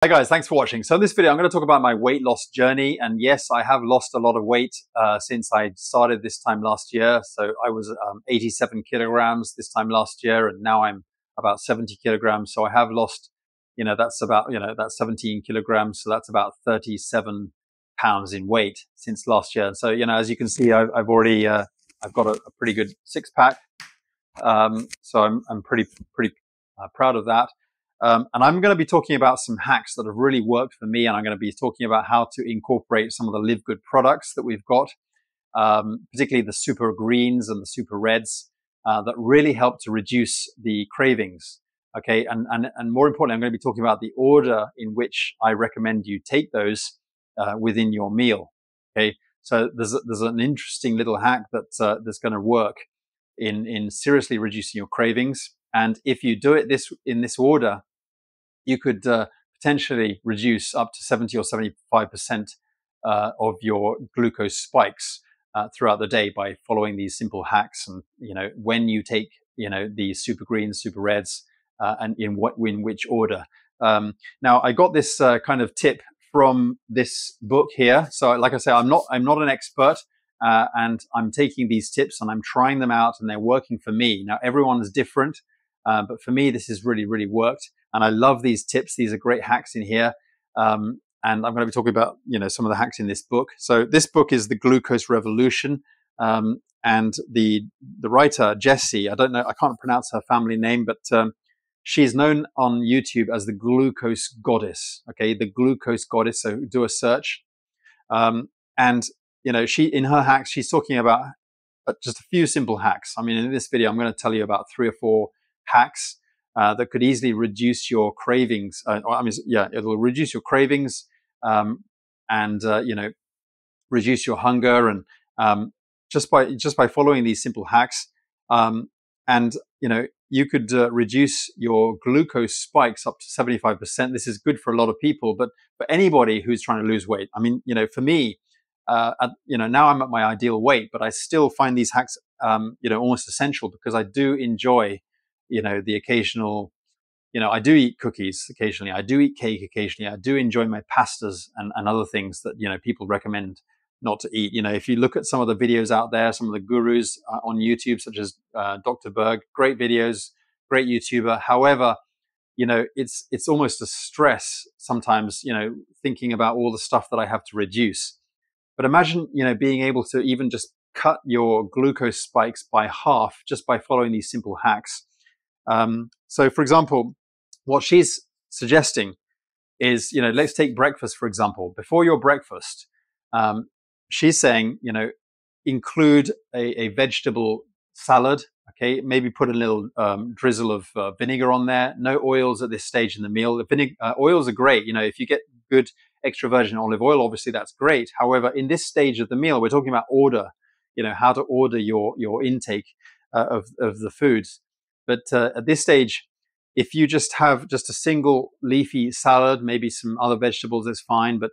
Hi guys, thanks for watching. So in this video, I'm going to talk about my weight loss journey. And yes, I have lost a lot of weight since I started this time last year. So I was 87 kilograms this time last year, and now I'm about 70 kilograms. So I have lost, that's about, that's 17 kilograms. So that's about 37 pounds in weight since last year. And so, as you can see, I've already, I've got a pretty good six pack. So I'm pretty proud of that. And I'm going to be talking about some hacks that have really worked for me, and I'm going to be talking about how to incorporate some of the LiveGood products that we've got, particularly the super greens and the super reds, that really help to reduce the cravings. Okay, and more importantly, I'm going to be talking about the order in which I recommend you take those within your meal. Okay, so there's an interesting little hack that's going to work in seriously reducing your cravings, and if you do it in this order, you could potentially reduce up to 70 or 75% of your glucose spikes throughout the day by following these simple hacks. And when you take these super greens, super reds, and in which order. Now I got this kind of tip from this book here. So like I say, I'm not an expert, and I'm taking these tips and I'm trying them out, and they're working for me. Now everyone is different, but for me this has really worked. And I love these tips. These are great hacks in here. And I'm going to be talking about, some of the hacks in this book. So this book is The Glucose Revolution. And the writer, Jessie, I can't pronounce her family name, but she's known on YouTube as the Glucose Goddess. Okay, the Glucose Goddess. So do a search. And, in her hacks, she's talking about just a few simple hacks. I mean, in this video, I'm going to tell you about 3 or 4 hacks that could easily reduce your cravings. It'll reduce your cravings and reduce your hunger, and just by following these simple hacks. And you could reduce your glucose spikes up to 75%. This is good for a lot of people, but for anybody who's trying to lose weight. I mean, for me, now I'm at my ideal weight, but I still find these hacks, almost essential, because I do enjoy the occasional, I do eat cookies occasionally. I do eat cake occasionally. I do enjoy my pastas and other things that, people recommend not to eat. If you look at some of the videos out there, some of the gurus on YouTube, such as Dr. Berg, great videos, great YouTuber. However, it's almost a stress sometimes, thinking about all the stuff that I have to reduce. But imagine, being able to even just cut your glucose spikes by half just by following these simple hacks. So for example, what she's suggesting is, let's take breakfast, for example. Before your breakfast, she's saying, include a vegetable salad. Okay, maybe put a little drizzle of vinegar on there. No oils at this stage in the meal. Oils are great. If you get good extra virgin olive oil, obviously that's great. However, in this stage of the meal, we're talking about order. How to order your intake of the foods. But at this stage, if you just have a single leafy salad, maybe some other vegetables is fine, but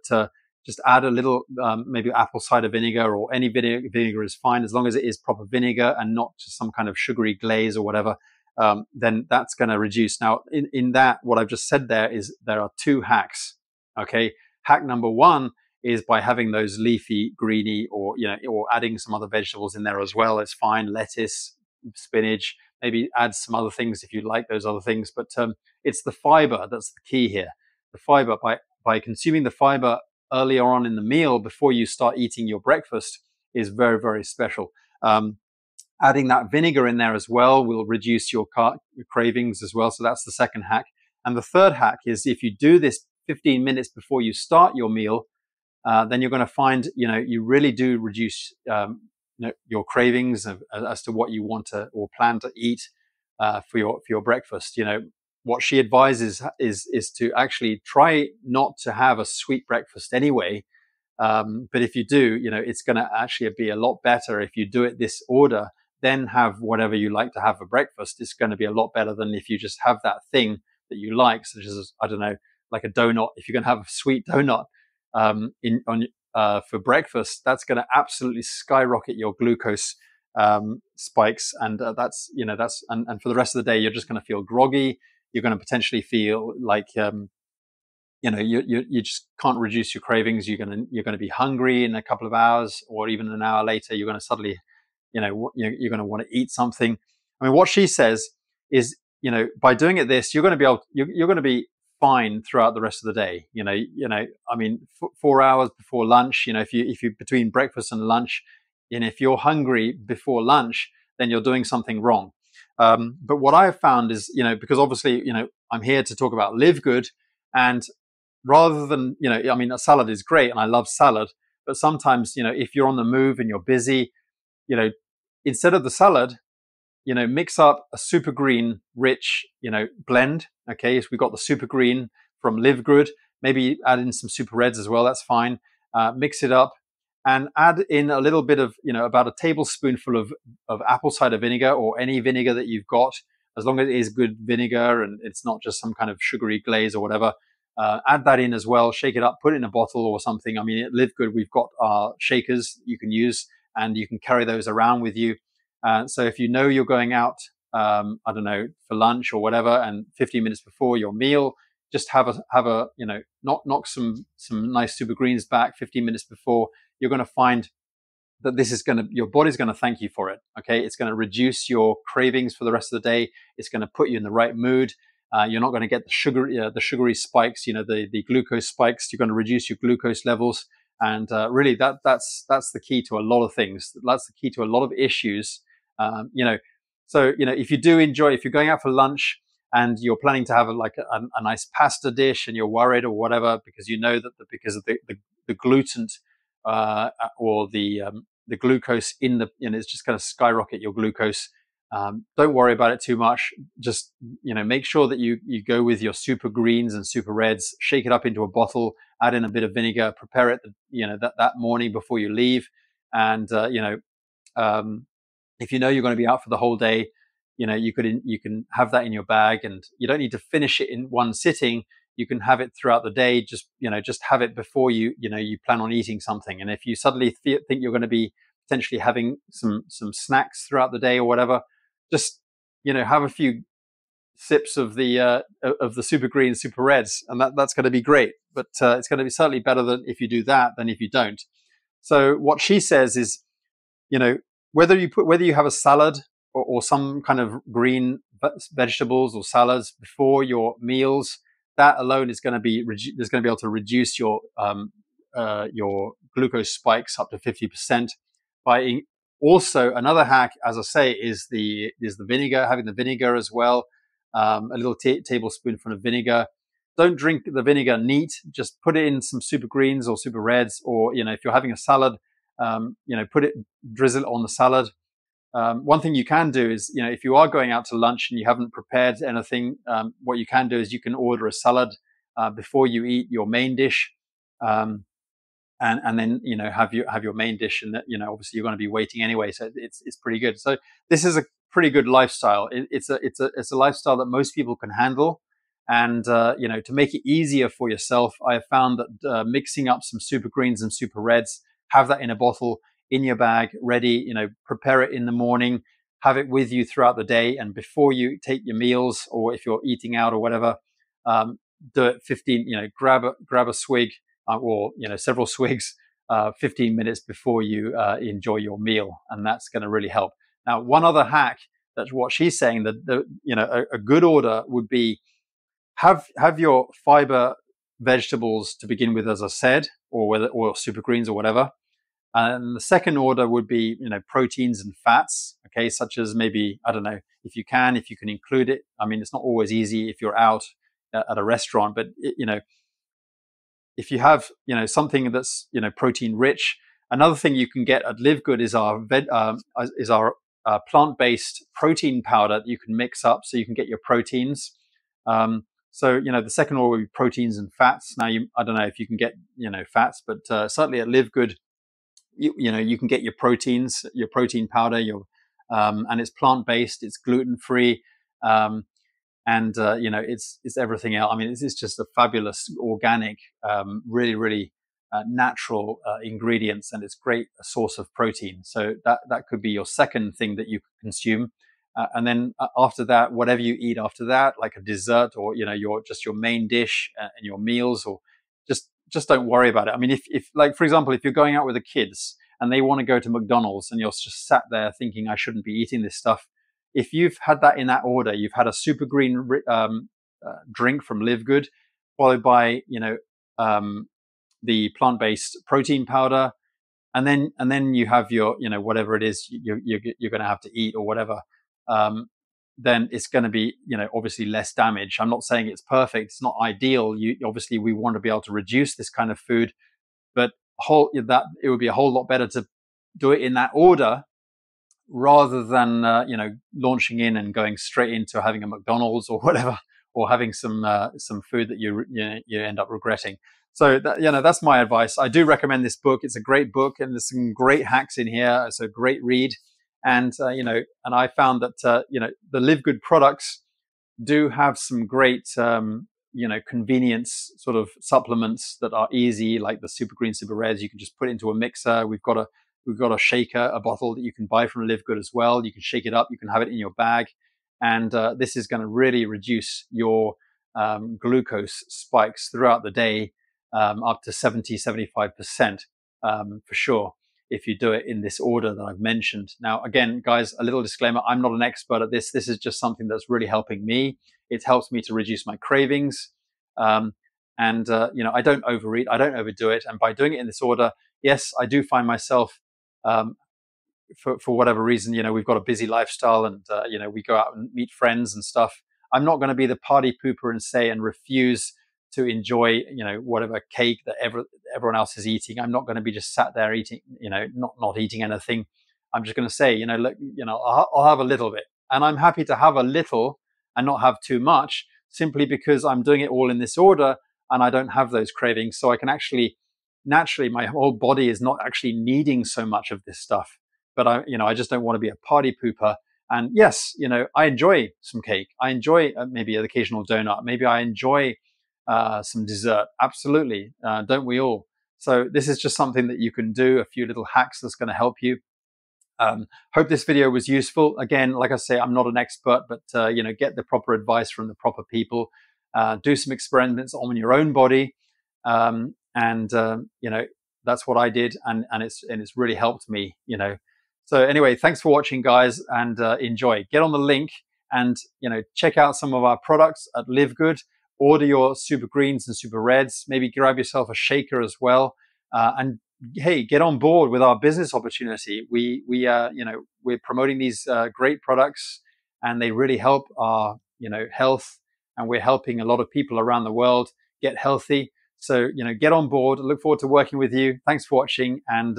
just add a little, maybe apple cider vinegar, or any vinegar is fine, as long as it is proper vinegar and not just some kind of sugary glaze or whatever, then that's going to reduce. Now, in that, what I've just said there are 2 hacks. Okay, hack number 1 is by having those leafy, greeny, or adding some other vegetables in there as well. It's fine, lettuce, spinach. Maybe add some other things if you like those other things, but it's the fiber that's the key here. The fiber, by consuming the fiber earlier on in the meal before you start eating your breakfast, is very special. Adding that vinegar in there as well will reduce your cravings as well. So that's the second hack. And the third hack is, if you do this 15 minutes before you start your meal, then you're going to find, you really do reduce your cravings as to what you want to or plan to eat for your breakfast. What she advises is to actually try not to have a sweet breakfast anyway. But if you do, it's going to actually be a lot better if you do it this order. Then have whatever you like to have for breakfast. It's going to be a lot better than if you just have that thing that you like, such as, I don't know, like a donut. If you're going to have a sweet donut for breakfast, that's going to absolutely skyrocket your glucose spikes, and that's and for the rest of the day, you're just going to feel groggy. You're going to potentially feel like you just can't reduce your cravings. You're gonna be hungry in a couple of hours, or even an hour later. You're gonna suddenly, you're gonna want to eat something. I mean, what she says is, by doing it this, you're gonna be fine throughout the rest of the day. I mean, 4 hours before lunch. If you between breakfast and lunch, and if you're hungry before lunch, then you're doing something wrong. But what I have found is, because obviously, I'm here to talk about LiveGood, and rather than, I mean, a salad is great and I love salad, but sometimes, if you're on the move and you're busy, you know, instead of the salad, mix up a super green rich, blend. Okay. So we've got the super green from LiveGood, maybe add in some super reds as well. That's fine. Mix it up and add in a little bit of, about a tablespoonful of apple cider vinegar, or any vinegar that you've got, as long as it is good vinegar and it's not just some kind of sugary glaze or whatever. Add that in as well, shake it up, put it in a bottle or something. I mean, at LiveGood, we've got our shakers you can use, and you can carry those around with you. So if you're going out, I don't know, for lunch or whatever, and 15 minutes before your meal, just have a knock some nice super greens back 15 minutes before. You're going to find that your body's going to thank you for it. Okay, it's going to reduce your cravings for the rest of the day. It's going to put you in the right mood. You're not going to get the sugary spikes, the glucose spikes. You're going to reduce your glucose levels, and really that's the key to a lot of things. That's the key to a lot of issues. So if you're going out for lunch and you're planning to have a nice pasta dish, and you're worried or whatever because because of the gluten or the glucose in it's just going to skyrocket your glucose. Don't worry about it too much. Just make sure that you go with your super greens and super reds. Shake it up into a bottle. Add in a bit of vinegar. Prepare it, that morning before you leave. And if you're going to be out for the whole day, you can have that in your bag, and you don't need to finish it in one sitting. You can have it throughout the day. Just have it before you plan on eating something. And if you suddenly think you're going to be potentially having some snacks throughout the day or whatever, just have a few sips of the super green, super reds, and that's going to be great. But it's going to be certainly better than if you do that than if you don't. So what she says is, whether you have a salad or some kind of green vegetables or salads before your meals, that alone is going to be able to reduce your glucose spikes up to 50%. Also, another hack, as I say, is the vinegar. Having the vinegar as well, a little tablespoonful of vinegar. Don't drink the vinegar neat. Just put it in some super greens or super reds, or if you're having a salad, drizzle it on the salad. One thing you can do is, if you are going out to lunch and you haven't prepared anything, what you can do is you can order a salad before you eat your main dish. And then have your main dish, and that obviously you're going to be waiting anyway, so it's pretty good. So this is a pretty good lifestyle. It's a lifestyle that most people can handle, and to make it easier for yourself, I have found that mixing up some super greens and super reds, have that in a bottle in your bag, ready. Prepare it in the morning, have it with you throughout the day, and before you take your meals, or if you're eating out or whatever, do it 15. Grab a swig. Or several swigs 15 minutes before you enjoy your meal, and that's going to really help. Now, one other hack, that's what she's saying, that a good order would be have your fiber vegetables to begin with, as I said, or super greens or whatever. And the second order would be proteins and fats, okay, such as maybe, I don't know, if you can include it. I mean, it's not always easy if you're out at a restaurant, but if you have something that's protein rich. Another thing you can get at LiveGood is our plant-based protein powder that you can mix up, so you can get your proteins. So the second order would be proteins and fats. Now I don't know if you can get fats, but certainly at LiveGood you can get your proteins, your protein powder, and it's plant-based, it's gluten-free. And it's everything else. I mean, it's just a fabulous, organic, really natural ingredients, and it's a source of protein. So that could be your second thing that you consume. And then after that, whatever you eat after that, like a dessert or, you know, your main dish and your meals, or just don't worry about it. I mean, if like, for example, if you're going out with the kids and they want to go to McDonald's and you're just sat there thinking, I shouldn't be eating this stuff. If you've had that in that order, you've had a super green drink from LiveGood, followed by, you know, the plant-based protein powder, and then you have your, you know, whatever it is you're going to have to eat or whatever, then it's going to be, you know, obviously less damage. I'm not saying it's perfect. It's not ideal. Obviously we want to be able to reduce this kind of food, but it would be a whole lot better to do it in that order rather than, you know, launching in and going straight into having a McDonald's or whatever, or having some food that you end up regretting. So you know, that's my advice. I do recommend this book. It's a great book, and there's some great hacks in here. It's a great read, and you know, and I found that you know, the LiveGood products do have some great you know, convenience sort of supplements that are easy, like the super green, super reds. You can just put it into a mixer. We've got a shaker, a bottle that you can buy from LiveGood as well. You can shake it up. You can have it in your bag, and this is going to really reduce your glucose spikes throughout the day, up to 70-75% for sure, if you do it in this order that I've mentioned. Now, again, guys, a little disclaimer, I'm not an expert at this. This is just something that's really helping me. It helps me to reduce my cravings. And, you know, I don't overeat, I don't overdo it. And by doing it in this order, yes, I do find myself, for whatever reason, you know, we've got a busy lifestyle and, you know, we go out and meet friends and stuff. I'm not going to be the party pooper and refuse to enjoy, you know, whatever cake that everyone else is eating. I'm not going to be just sat there eating, you know, not eating anything. I'm just going to say, you know, look, you know, I'll have a little bit, and I'm happy to have a little and not have too much, simply because I'm doing it all in this order and I don't have those cravings. So I can actually, naturally, my whole body is not actually needing so much of this stuff. But you know, I just don't want to be a party pooper. And yes, you know, I enjoy some cake. I enjoy maybe an occasional donut. Maybe I enjoy some dessert. Absolutely. Don't we all? So this is just something that you can do, a few little hacks that's going to help you. Hope this video was useful. Again, like I say, I'm not an expert, but you know, get the proper advice from the proper people. Do some experiments on your own body, and you know, that's what I did, and it's really helped me. You know. So anyway, thanks for watching, guys, and enjoy. Get on the link and, you know, check out some of our products at LiveGood. Order your super greens and super reds. Maybe grab yourself a shaker as well. And hey, get on board with our business opportunity. We you know, we're promoting these great products, and they really help our, you know, health. And we're helping a lot of people around the world get healthy. So, you know, get on board. I look forward to working with you. Thanks for watching, and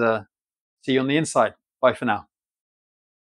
see you on the inside. Bye for now.